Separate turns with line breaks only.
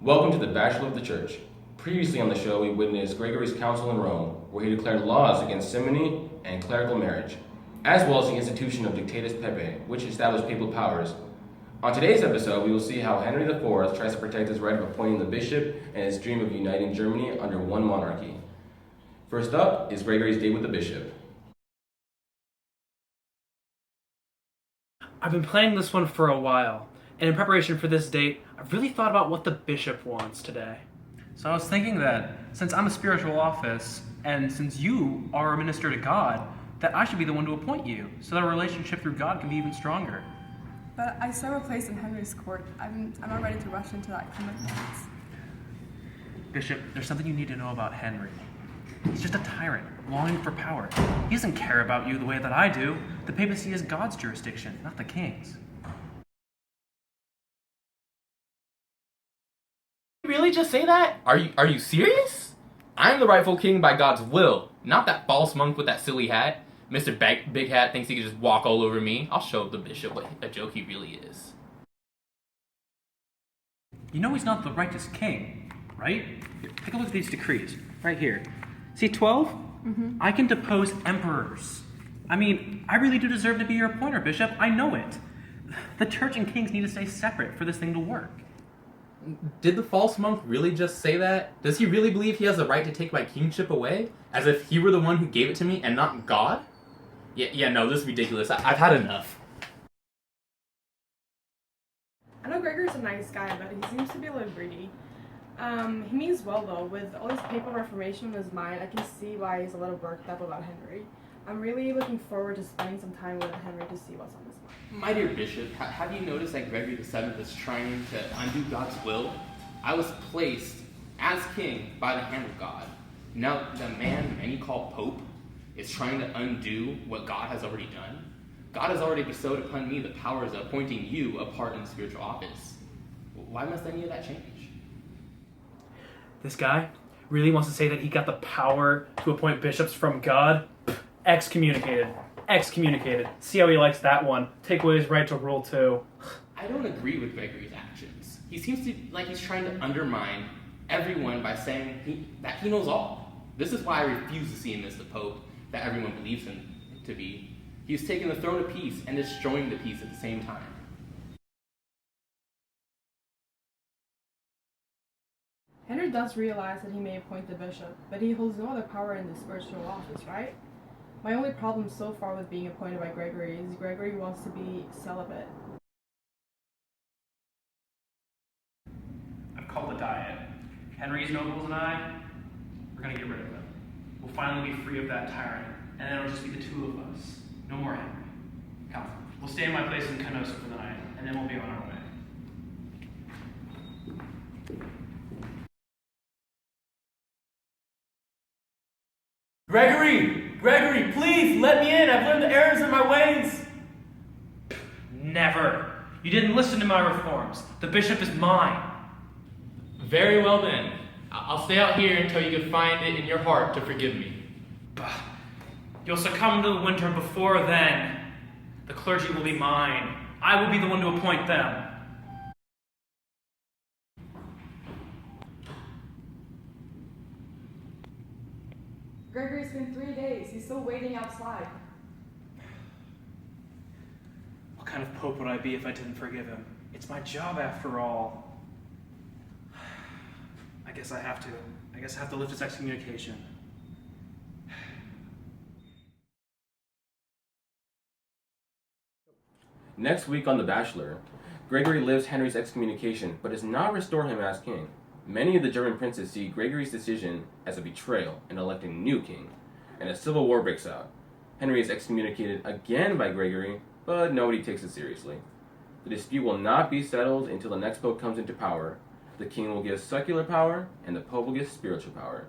Welcome to the Bachelor of the Church. Previously on the show, we witnessed Gregory's council in Rome, where he declared laws against simony and clerical marriage, as well as the institution of Dictatus Pepe, which established papal powers. On today's episode, we will see how Henry IV tries to protect his right of appointing the bishop and his dream of uniting Germany under one monarchy. First up is Gregory's date with the bishop.
I've been planning this one for a while, and in preparation for this date, I've really thought about what the bishop wants today.
So I was thinking that since I'm a spiritual office, and since you are a minister to God, that I should be the one to appoint you, so that our relationship through God can be even stronger.
But I still have a place in Henry's court. I'm not ready to rush into that commitment.
Bishop, there's something you need to know about Henry. He's just a tyrant, longing for power. He doesn't care about you the way that I do. The papacy is God's jurisdiction, not the king's.
Really just say that? Are you serious? I'm the rightful king by God's will, not that false monk with that silly hat. Mr. Big Hat thinks he can just walk all over me. I'll show the bishop what a joke he really is.
You know he's not the righteous king, right? Here, take a look at these decrees, right here. See 12? I can depose emperors. I mean, I really do deserve to be your appointer, Bishop. I know it. The church and kings need to stay separate for this thing to work.
Did the false monk really just say that? Does he really believe he has the right to take my kingship away? As if he were the one who gave it to me and not God? Yeah, no, this is ridiculous. I've had enough.
I know Gregory's a nice guy, but he seems to be a little greedy. He means well though. With all this papal reformation in his mind, I can see why he's a little worked up about Henry. I'm really looking forward to spending some time with Henry to see what's on his mind.
My dear Bishop, have you noticed that Gregory VII is trying to undo God's will? I was placed as king by the hand of God. Now the man many call Pope is trying to undo what God has already done. God has already bestowed upon me the powers of appointing you a part in the spiritual office. Why must any of that change?
This guy really wants to say that he got the power to appoint bishops from God? Excommunicated. Excommunicated. See how he likes that one. Take away his right to rule too.
I don't agree with Gregory's actions. He seems to like he's trying to undermine everyone by saying that he knows all. This is why I refuse to see him as the Pope that everyone believes him to be. He's taking the throne of peace and destroying the peace at the same time.
Henry does realize that he may appoint the bishop, but he holds no other power in the spiritual office, right? My only problem so far with being appointed by Gregory is Gregory wants to be celibate.
I've called a diet. Henry's nobles and I, we're gonna get rid of them. We'll finally be free of that tyrant, and then it'll just be the two of us. No more Henry. Come, we'll stay in my place in Canosa for the night, and then we'll be on our way.
Gregory, please let me in. I've learned the errors of my ways.
Never. You didn't listen to my reforms. The bishop is mine.
Very well then. I'll stay out here until you can find it in your heart to forgive me.
Bah. You'll succumb to the winter before then. The clergy will be mine. I will be the one to appoint them.
Gregory, it's been 3 days. He's still waiting outside.
What kind of pope would I be if I didn't forgive him? It's my job after all. I guess I have to lift his excommunication.
Next week on The Bachelor, Gregory lifts Henry's excommunication but does not restore him as king. Many of the German princes see Gregory's decision as a betrayal in electing a new king, and a civil war breaks out. Henry is excommunicated again by Gregory, but nobody takes it seriously. The dispute will not be settled until the next pope comes into power. The king will give secular power, and the pope will give spiritual power.